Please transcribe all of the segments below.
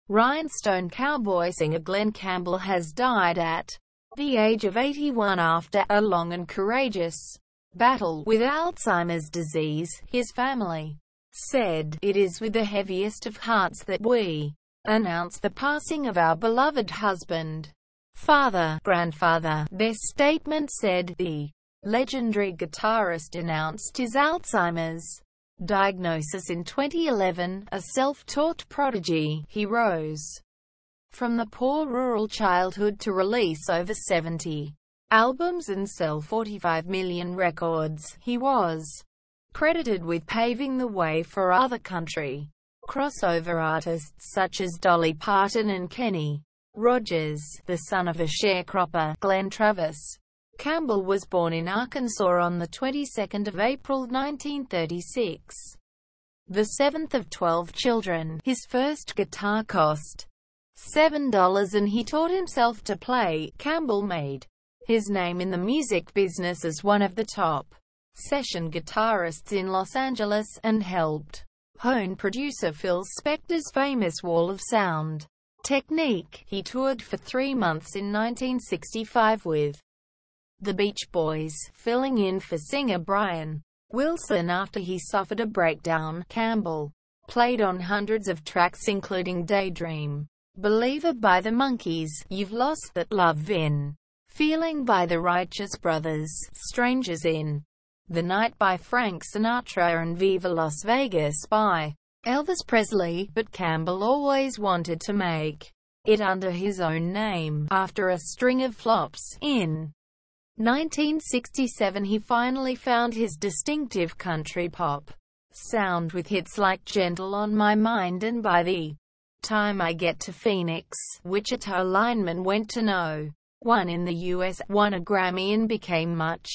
Rhinestone cowboy singer Glen Campbell has died at the age of 81 after a long and courageous battle with Alzheimer's disease. His family said, "It is with the heaviest of hearts that we announce the passing of our beloved husband, father, grandfather." Their statement said, the legendary guitarist announced his Alzheimer's diagnosis in 2011. A self-taught prodigy, he rose from the poor rural childhood to release over 70 albums and sell 45 million records. He was credited with paving the way for other country crossover artists such as Dolly Parton and Kenny Rogers. The son of a sharecropper, Glen Travis Campbell was born in Arkansas on the 22nd of April 1936. The seventh of 12 children, his first guitar cost $7 and he taught himself to play. Campbell made his name in the music business as one of the top session guitarists in Los Angeles, and helped hone producer Phil Spector's famous Wall of Sound technique. He toured for 3 months in 1965 with the Beach Boys, filling in for singer Brian Wilson after he suffered a breakdown. Campbell played on hundreds of tracks including Daydream, Believer by the Monkees, You've Lost That Love In, Feeling by the Righteous Brothers, Strangers in the Night by Frank Sinatra, and Viva Las Vegas by Elvis Presley. But Campbell always wanted to make it under his own name. After a string of flops, in 1967 he finally found his distinctive country pop sound with hits like Gentle on My Mind and By the Time I Get to Phoenix. Wichita lineman went to No. 1 in the U.S., won a Grammy and became much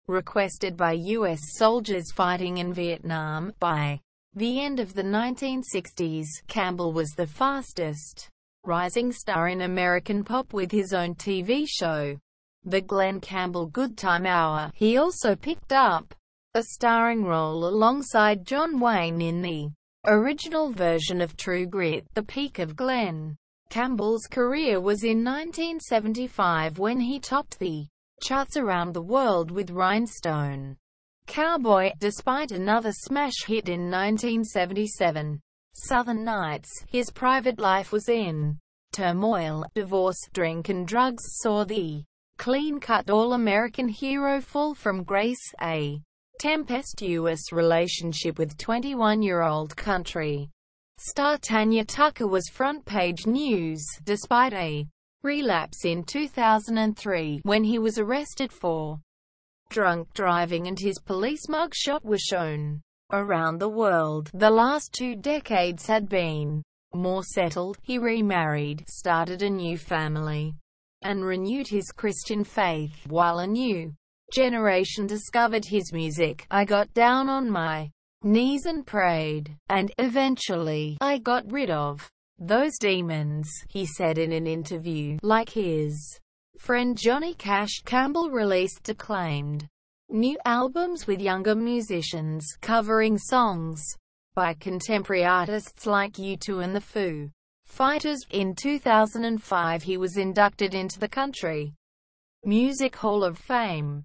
requested by U.S. soldiers fighting in Vietnam. By the end of the 1960s, Campbell was the fastest rising star in American pop with his own TV show, The Glen Campbell Good Time Hour. He also picked up a starring role alongside John Wayne in the original version of True Grit. The peak of Glen Campbell's career was in 1975 when he topped the charts around the world with Rhinestone Cowboy. Despite another smash hit in 1977, Southern Nights, his private life was in turmoil. Divorce, drink and drugs saw the clean-cut all-American hero fall from grace. A tempestuous relationship with 21-year-old country star Tanya Tucker was front-page news, despite a relapse in 2003, when he was arrested for drunk driving and his police mugshot was shown around the world. The last 2 decades had been more settled. He remarried, started a new family, and renewed his Christian faith, while a new generation discovered his music. I got down on my knees and prayed, and eventually, I got rid of those demons, he said in an interview. Like his friend Johnny Cash, Campbell released acclaimed new albums with younger musicians, covering songs by contemporary artists like U2 and the Foo Fighters. In 2005 he was inducted into the Country Music Hall of Fame.